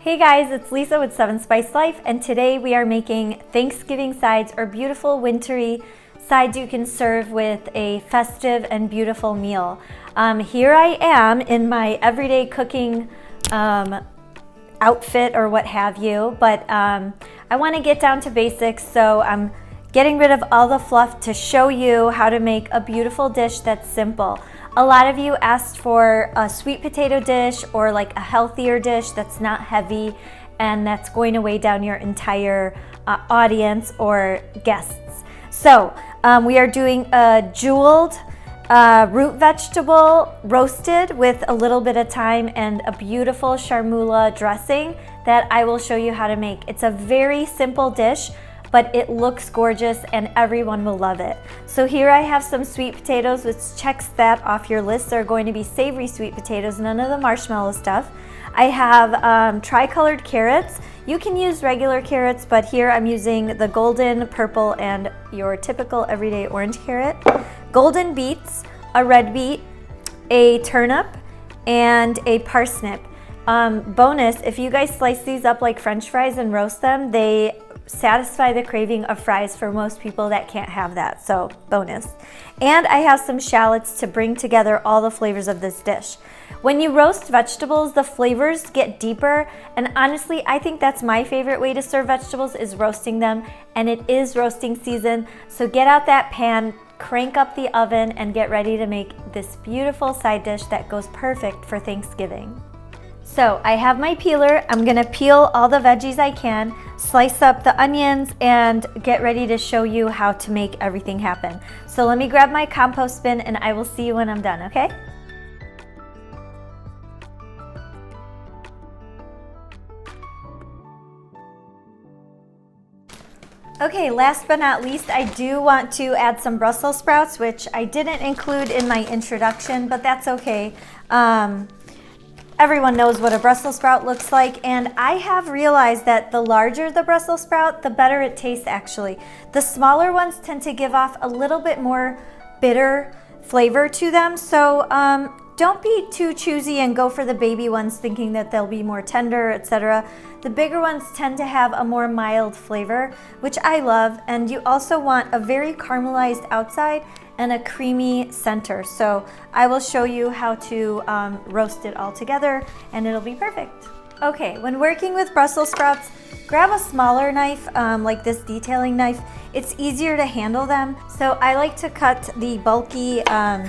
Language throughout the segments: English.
Hey guys, it's Lisa with 7 Spice Life, and today we are making Thanksgiving sides, or beautiful wintry sides you can serve with a festive and beautiful meal. Here I am in my everyday cooking outfit or what have you, but I want to get down to basics, so I'm getting rid of all the fluff to show you how to make a beautiful dish that's simple. A lot of you asked for a sweet potato dish or like a healthier dish that's not heavy and that's going to weigh down your entire audience or guests. So we are doing a jeweled root vegetable roasted with a little bit of thyme and a beautiful chermoula dressing that I will show you how to make. It's a very simple dish, but it looks gorgeous and everyone will love it. So here I have some sweet potatoes, which checks that off your list. They're going to be savory sweet potatoes, none of the marshmallow stuff. I have tri-colored carrots. You can use regular carrots, but here I'm using the golden, purple, and your typical everyday orange carrot. Golden beets, a red beet, a turnip, and a parsnip. Bonus, if you guys slice these up like French fries and roast them, they satisfy the craving of fries for most people that can't have that, so bonus. And I have some shallots to bring together all the flavors of this dish. When you roast vegetables, the flavors get deeper, and honestly, I think that's my favorite way to serve vegetables, is roasting them, and it is roasting season, so get out that pan, crank up the oven, and get ready to make this beautiful side dish that goes perfect for Thanksgiving. So I have my peeler. I'm gonna peel all the veggies I can, slice up the onions, and get ready to show you how to make everything happen. So let me grab my compost bin and I will see you when I'm done, okay? Okay, last but not least, I do want to add some Brussels sprouts, which I didn't include in my introduction, but that's okay. Everyone knows what a Brussels sprout looks like, and I have realized that the larger the Brussels sprout, the better it tastes actually. The smaller ones tend to give off a little bit more bitter flavor to them, so don't be too choosy and go for the baby ones thinking that they'll be more tender, etc. The bigger ones tend to have a more mild flavor, which I love, and you also want a very caramelized outside and a creamy center. So I will show you how to roast it all together and it'll be perfect. Okay, when working with Brussels sprouts, grab a smaller knife, like this detailing knife. It's easier to handle them. So I like to cut the bulky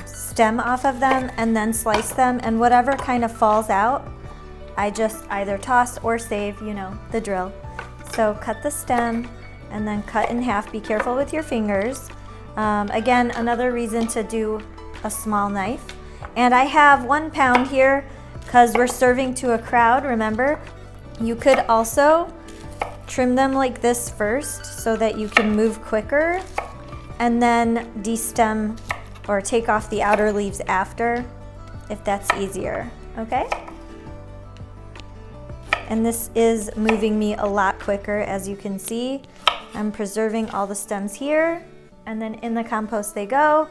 stem off of them and then slice them, and whatever kind of falls out, I just either toss or save, you know, the drill. So cut the stem and then cut in half. Be careful with your fingers. Again, another reason to do a small knife. And I have 1 pound here because we're serving to a crowd, remember? You could also trim them like this first so that you can move quicker, and then destem or take off the outer leaves after, if that's easier, okay? And this is moving me a lot quicker, as you can see. I'm preserving all the stems here, and then in the compost they go,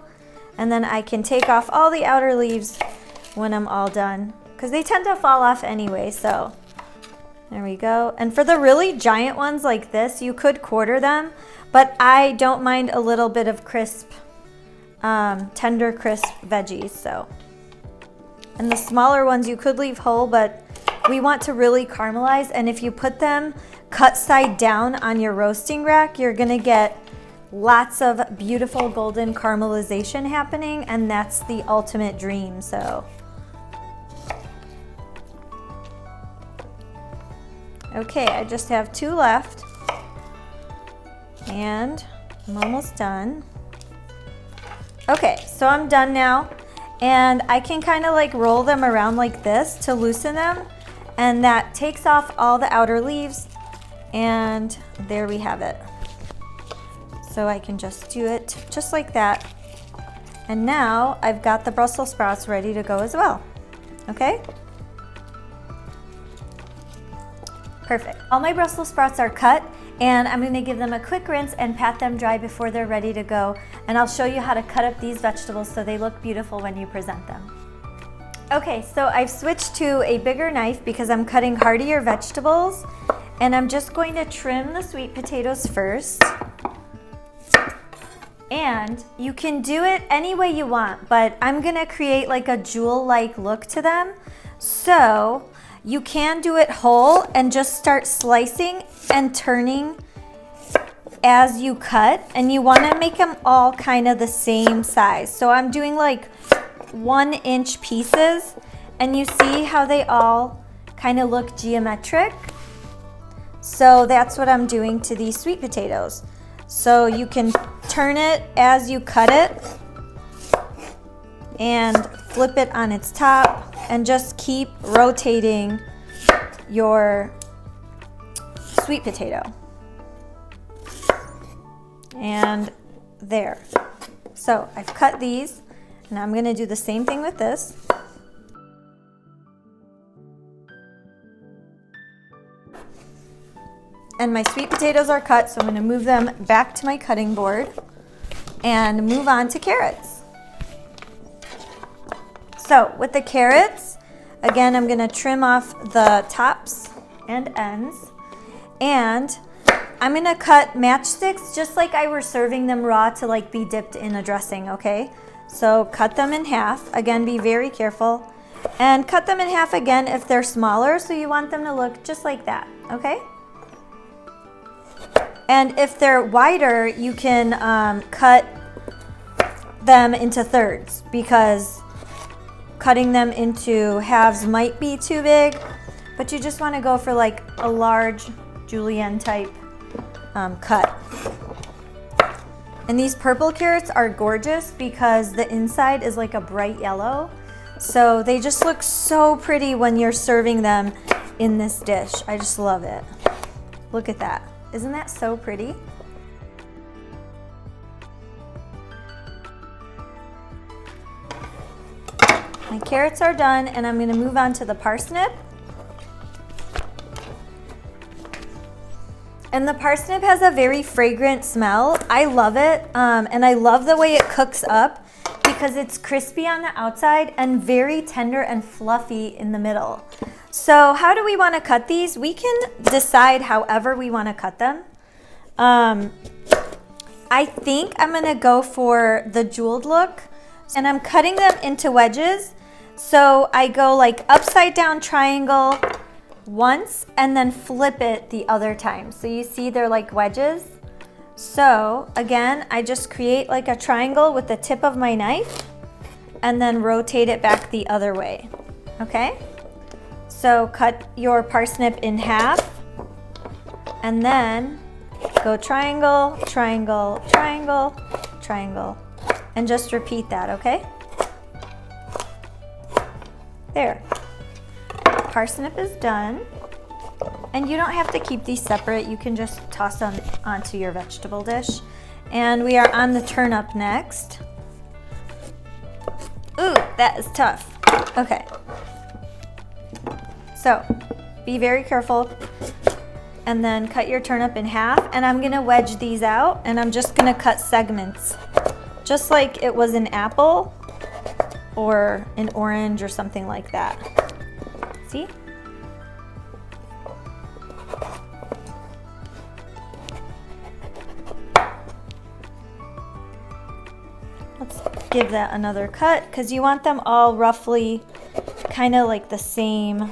and then I can take off all the outer leaves when I'm all done, because they tend to fall off anyway. So there we go. And for the really giant ones like this, you could quarter them, but I don't mind a little bit of crisp, tender crisp veggies. So, and the smaller ones you could leave whole, but we want to really caramelize, and if you put them cut side down on your roasting rack, you're gonna get lots of beautiful golden caramelization happening, and that's the ultimate dream. So okay, I just have 2 left and I'm almost done. Okay, so I'm done now, and I can kind of like roll them around like this to loosen them, and that takes off all the outer leaves, and there we have it. So I can just do it just like that. And now I've got the Brussels sprouts ready to go as well. Okay? Perfect. All my Brussels sprouts are cut, and I'm gonna give them a quick rinse and pat them dry before they're ready to go. And I'll show you how to cut up these vegetables so they look beautiful when you present them. Okay, so I've switched to a bigger knife because I'm cutting heartier vegetables, and I'm just going to trim the sweet potatoes first. And you can do it any way you want, but I'm gonna create like a jewel-like look to them. So you can do it whole and just start slicing and turning as you cut, and you wanna make them all kind of the same size. So I'm doing like 1-inch pieces, and you see how they all kind of look geometric? So that's what I'm doing to these sweet potatoes. So you can turn it as you cut it and flip it on its top and just keep rotating your sweet potato. And there. So I've cut these, and I'm gonna do the same thing with this. And my sweet potatoes are cut, so I'm gonna move them back to my cutting board and move on to carrots. So with the carrots, again, I'm gonna trim off the tops and ends, and I'm gonna cut matchsticks just like I were serving them raw to like be dipped in a dressing, okay? So cut them in half. Again, be very careful. And cut them in half again if they're smaller, so you want them to look just like that, okay? And if they're wider, you can cut them into thirds, because cutting them into halves might be too big, but you just want to go for like a large julienne type cut. And these purple carrots are gorgeous because the inside is like a bright yellow. So they just look so pretty when you're serving them in this dish. I just love it. Look at that. Isn't that so pretty? My carrots are done, and I'm gonna move on to the parsnip. And the parsnip has a very fragrant smell. I love it, and I love the way it cooks up because it's crispy on the outside and very tender and fluffy in the middle. So how do we want to cut these? We can decide however we want to cut them. I think I'm going to go for the jeweled look, and I'm cutting them into wedges. So I go like upside down triangle once and then flip it the other time. So you see they're like wedges. So again, I just create like a triangle with the tip of my knife and then rotate it back the other way, okay? So cut your parsnip in half and then go triangle, triangle, triangle, triangle, and just repeat that, okay? There. Parsnip is done. And you don't have to keep these separate. You can just toss them onto your vegetable dish. And we are on the turnip next. Ooh, that is tough. Okay. So, be very careful. And then cut your turnip in half. And I'm gonna wedge these out, and I'm just gonna cut segments. Just like it was an apple or an orange or something like that. See? Let's give that another cut because you want them all roughly kind of like the same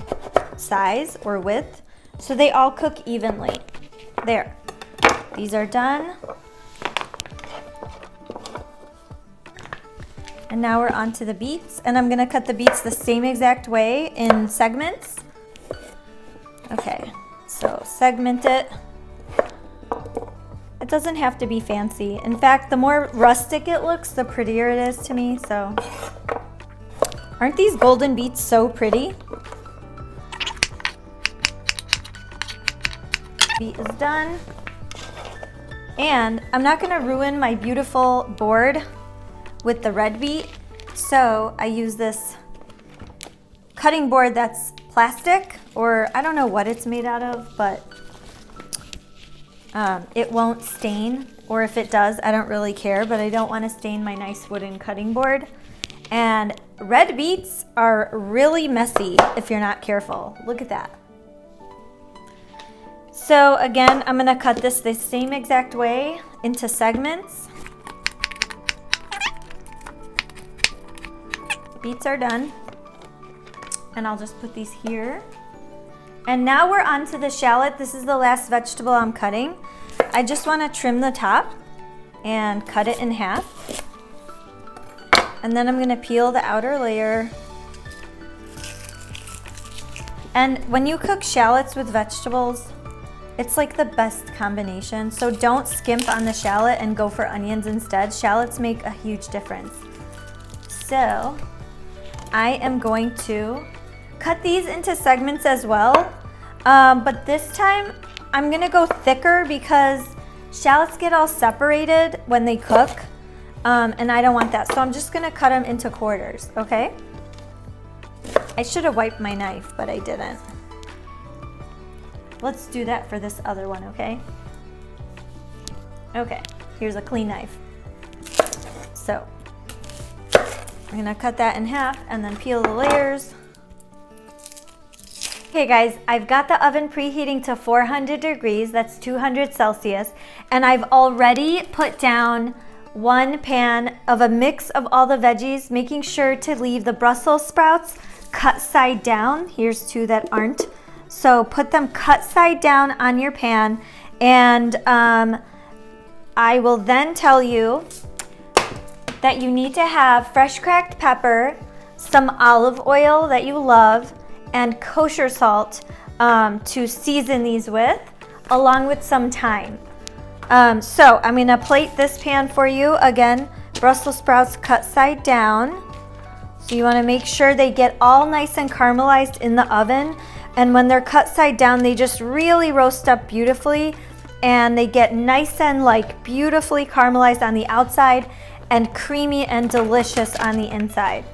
size or width, so they all cook evenly. There. These are done. And now we're on to the beets, and I'm gonna cut the beets the same exact way in segments. Okay, so segment it. It doesn't have to be fancy. In fact, the more rustic it looks, the prettier it is to me, so. Aren't these golden beets so pretty? Beet is done. And I'm not gonna ruin my beautiful board with the red beet, so I use this cutting board that's plastic, or I don't know what it's made out of, but it won't stain, or if it does, I don't really care, but I don't want to stain my nice wooden cutting board. And red beets are really messy if you're not careful. Look at that. So again, I'm gonna cut this the same exact way into segments. Beets are done. And I'll just put these here. And now we're on to the shallot. This is the last vegetable I'm cutting. I just wanna trim the top and cut it in half. And then I'm gonna peel the outer layer. And when you cook shallots with vegetables, it's like the best combination. So don't skimp on the shallot and go for onions instead. Shallots make a huge difference. So I am going to cut these into segments as well. But this time I'm gonna go thicker because shallots get all separated when they cook. And I don't want that. So I'm just gonna cut them into quarters, okay? I should have wiped my knife, but I didn't. Let's do that for this other one, okay? Okay, here's a clean knife. So, I'm gonna cut that in half and then peel the layers. Okay guys, I've got the oven preheating to 400 degrees, that's 200 Celsius, and I've already put down one pan of a mix of all the veggies, making sure to leave the Brussels sprouts cut side down. Here's two that aren't. So put them cut side down on your pan, and I will then tell you that you need to have fresh cracked pepper, some olive oil that you love, and kosher salt to season these with, along with some thyme. So I'm gonna plate this pan for you. Again, Brussels sprouts cut side down. So you wanna make sure they get all nice and caramelized in the oven. And when they're cut side down, they just really roast up beautifully, and they get nice and like beautifully caramelized on the outside and creamy and delicious on the inside.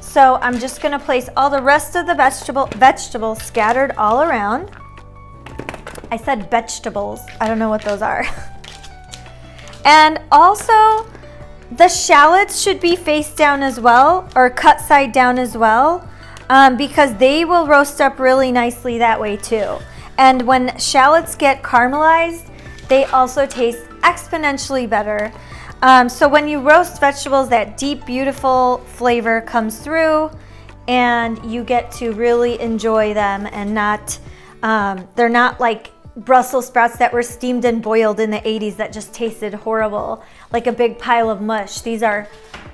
So I'm just gonna place all the rest of the vegetables scattered all around. I said vegetables, I don't know what those are. And also, the shallots should be face down as well, or cut side down as well. Because they will roast up really nicely that way too. And when shallots get caramelized, they also taste exponentially better. So when you roast vegetables, that deep, beautiful flavor comes through, and you get to really enjoy them, and not, they're not like Brussels sprouts that were steamed and boiled in the 80s that just tasted horrible, like a big pile of mush. These are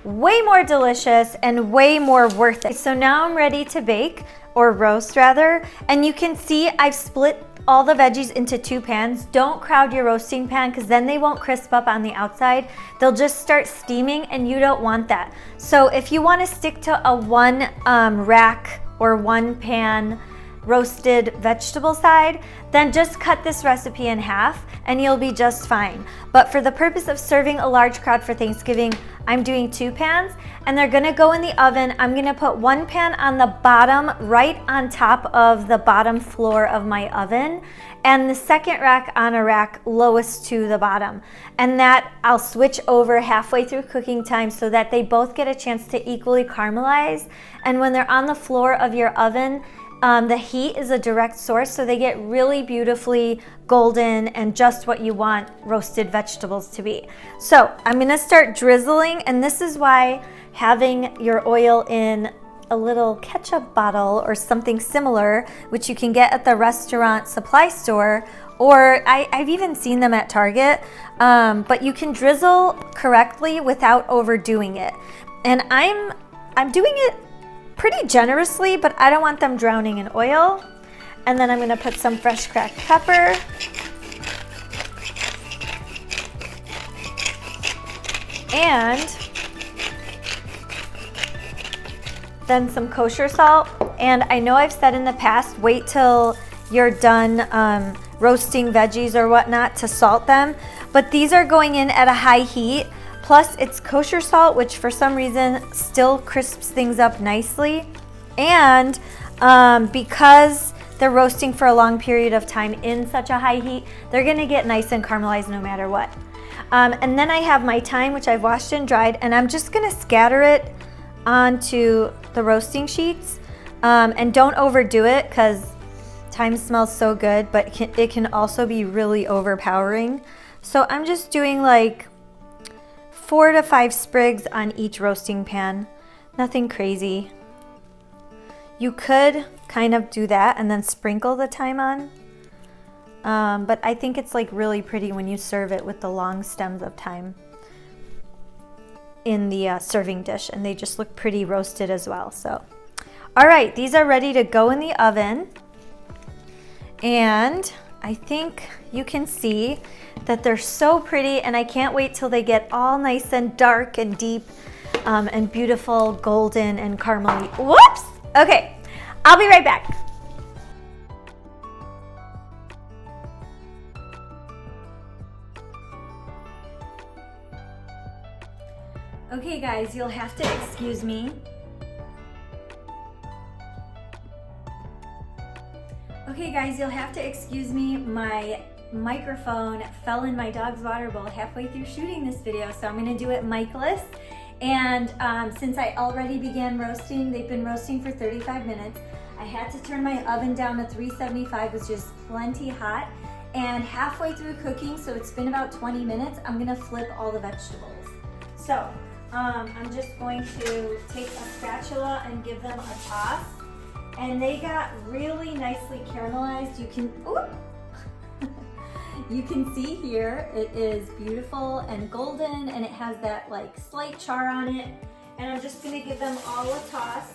way more delicious and way more worth it. So now I'm ready to bake, or roast rather, and you can see I've split all the veggies into two pans. Don't crowd your roasting pan, because then they won't crisp up on the outside. They'll just start steaming, and you don't want that. So if you want to stick to a one rack or one pan roasted vegetable side, then just cut this recipe in half and you'll be just fine. But for the purpose of serving a large crowd for Thanksgiving, I'm doing two pans, and they're gonna go in the oven. I'm gonna put one pan on the bottom, right on top of the bottom floor of my oven, and the second rack on a rack lowest to the bottom. And that I'll switch over halfway through cooking time so that they both get a chance to equally caramelize. And when they're on the floor of your oven, the heat is a direct source, so they get really beautifully golden and just what you want roasted vegetables to be. So I'm gonna start drizzling, and this is why having your oil in a little ketchup bottle or something similar, which you can get at the restaurant supply store, or I've even seen them at Target, but you can drizzle correctly without overdoing it. And I'm doing it pretty generously, but I don't want them drowning in oil. And then I'm gonna put some fresh cracked pepper. And then some kosher salt. And I know I've said in the past, wait till you're done roasting veggies or whatnot to salt them, but these are going in at a high heat. Plus it's kosher salt, which for some reason still crisps things up nicely. And because they're roasting for a long period of time in such a high heat, they're gonna get nice and caramelized no matter what. And then I have my thyme, which I've washed and dried, and I'm just gonna scatter it onto the roasting sheets. And don't overdo it because thyme smells so good, but it can also be really overpowering. So I'm just doing like 4 to 5 sprigs on each roasting pan. Nothing crazy. You could kind of do that and then sprinkle the thyme on. But I think it's like really pretty when you serve it with the long stems of thyme in the serving dish, and they just look pretty roasted as well. So, all right, these are ready to go in the oven. And I think you can see that they're so pretty, and I can't wait till they get all nice and dark and deep and beautiful golden and caramely. Whoops! Okay, I'll be right back. Okay guys, you'll have to excuse me. My microphone fell in my dog's water bowl halfway through shooting this video, so I'm gonna do it mic-less. And since I already began roasting, they've been roasting for 35 minutes. I had to turn my oven down to 375, which is plenty hot. And halfway through cooking, so it's been about 20 minutes, I'm gonna flip all the vegetables. So I'm just going to take a spatula and give them a toss. And they got really nicely caramelized. You can see here, it is beautiful and golden, and it has that like slight char on it. And I'm just gonna give them all a toss.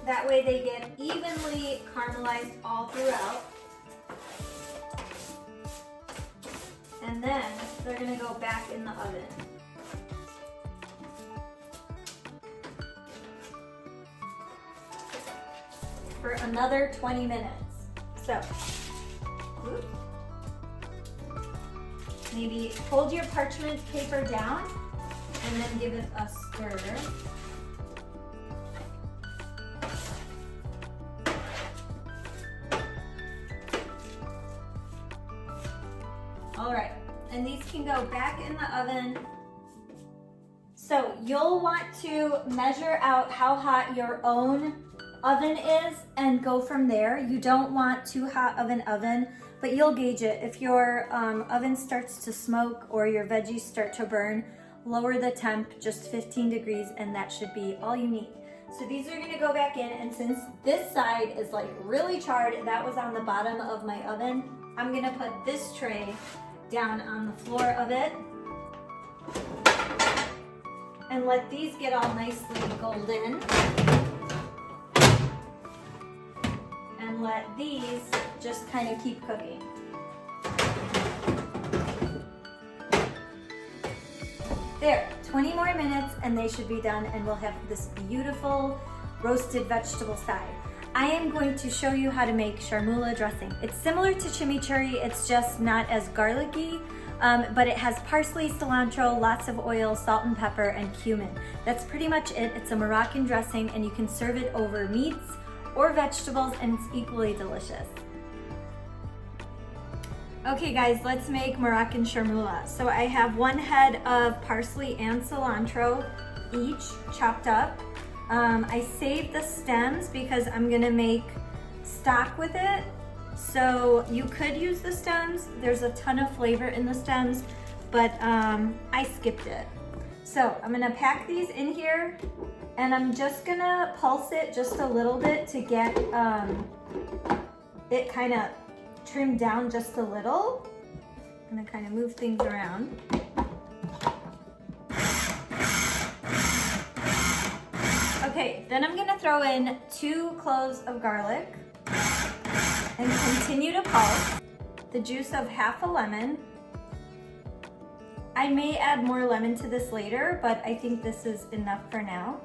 That way they get evenly caramelized all throughout. And then they're gonna go back in the oven. For another 20 minutes. So, maybe hold your parchment paper down and then give it a stir. All right, and these can go back in the oven. So you'll want to measure out how hot your own oven is and go from there. You don't want too hot of an oven, but you'll gauge it. If your oven starts to smoke or your veggies start to burn, lower the temp just 15 degrees and that should be all you need. So these are gonna go back in, and since this side is like really charred, that was on the bottom of my oven, I'm gonna put this tray down on the floor of it and let these get all nicely golden. And let these just kind of keep cooking. There, 20 more minutes and they should be done, and we'll have this beautiful roasted vegetable side. I am going to show you how to make chermoula dressing. It's similar to chimichurri, it's just not as garlicky, but it has parsley, cilantro, lots of oil, salt and pepper, and cumin. That's pretty much it. It's a Moroccan dressing, and you can serve it over meats or vegetables, and it's equally delicious. Okay guys, let's make Moroccan chermoula. So I have 1 head of parsley and cilantro, each chopped up. I saved the stems because I'm gonna make stock with it. So you could use the stems. There's a ton of flavor in the stems, but I skipped it. So I'm gonna pack these in here, and I'm just gonna pulse it just a little bit to get it kind of trimmed down just a little. I'm gonna kind of move things around. Okay, then I'm gonna throw in 2 cloves of garlic and continue to pulse. The juice of half a lemon. I may add more lemon to this later, but I think this is enough for now.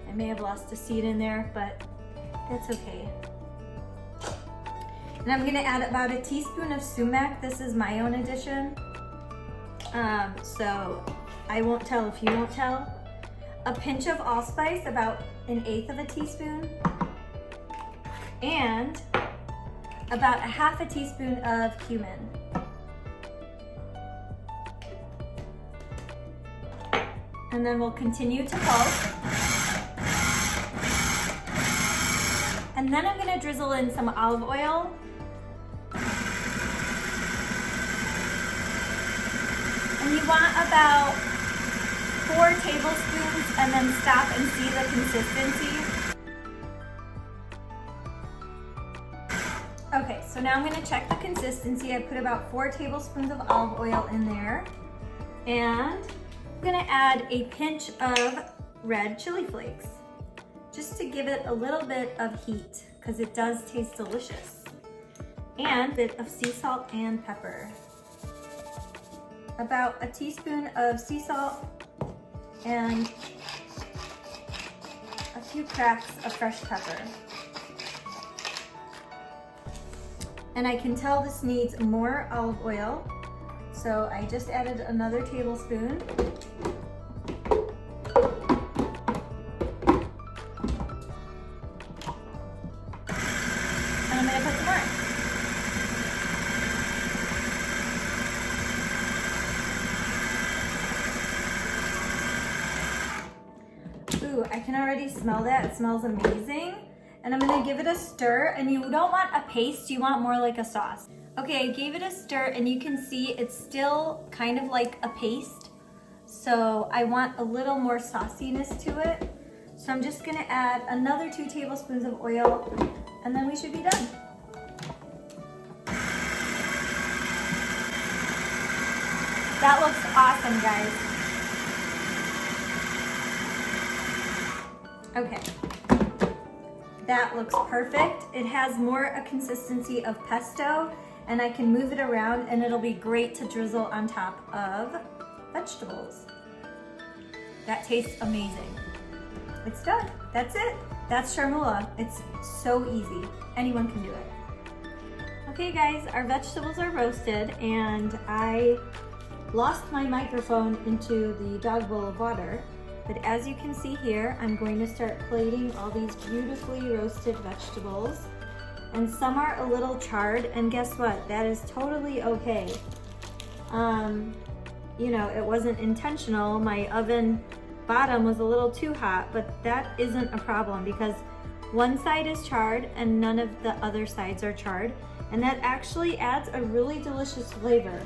I may have lost a seed in there, but that's okay. And I'm gonna add about a teaspoon of sumac. This is my own addition. So I won't tell if you won't tell. A pinch of allspice, about 1/8 of a teaspoon. And about 1/2 teaspoon of cumin. And then we'll continue to pulse. And then I'm gonna drizzle in some olive oil. And you want about 4 tablespoons and then stop and see the consistency. Okay, so now I'm gonna check the consistency. I put about 4 tablespoons of olive oil in there. And I'm gonna add a pinch of red chili flakes, just to give it a little bit of heat, because it does taste delicious. And a bit of sea salt and pepper. About a teaspoon of sea salt and a few cracks of fresh pepper. And I can tell this needs more olive oil, so I just added another tablespoon. And I'm gonna put some more. Ooh, I can already smell that. It smells amazing. And I'm gonna give it a stir, and you don't want a paste, you want more like a sauce. Okay, I gave it a stir, and you can see it's still kind of like a paste. So I want a little more sauciness to it. So I'm just gonna add another 2 tablespoons of oil, and then we should be done. That looks awesome, guys. Okay. That looks perfect. It has more a consistency of pesto, and I can move it around and it'll be great to drizzle on top of vegetables. That tastes amazing. It's done. That's it. That's chermoula. It's so easy. Anyone can do it. Okay guys, our vegetables are roasted, and I lost my microphone into the dog bowl of water. But as you can see here, I'm going to start plating all these beautifully roasted vegetables. And some are a little charred, and guess what? That is totally okay. You know, it wasn't intentional. My oven bottom was a little too hot, but that isn't a problem because one side is charred and none of the other sides are charred. And that actually adds a really delicious flavor.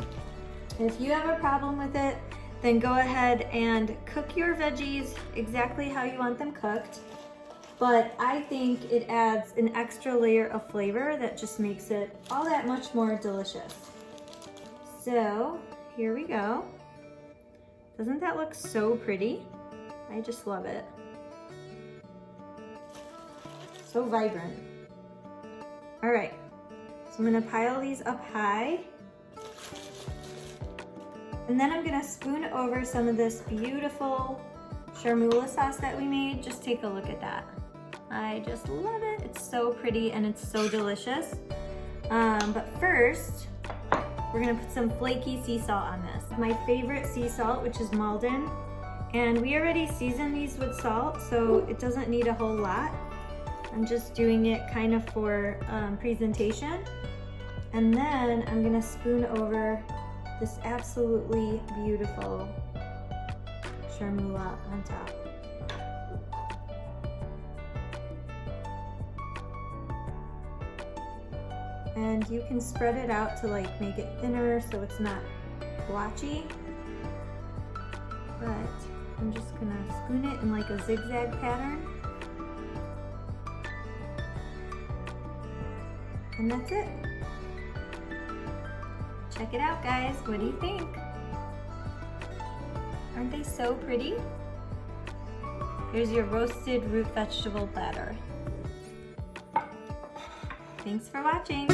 If you have a problem with it, then go ahead and cook your veggies exactly how you want them cooked. But I think it adds an extra layer of flavor that just makes it all that much more delicious. So here we go. Doesn't that look so pretty? I just love it. So vibrant. All right, so I'm gonna pile these up high. And then I'm gonna spoon over some of this beautiful Chermoula sauce that we made. Just take a look at that. I just love it. It's so pretty and it's so delicious. But first, we're gonna put some flaky sea salt on this. My favorite sea salt, which is Maldon. And we already seasoned these with salt, so it doesn't need a whole lot. I'm just doing it kind of for presentation. And then I'm gonna spoon over this absolutely beautiful chermoula on top. And you can spread it out to like make it thinner so it's not blotchy. But I'm just gonna spoon it in like a zigzag pattern. And that's it. Check it out, guys. What do you think? Aren't they so pretty? Here's your roasted root vegetable platter. Thanks for watching.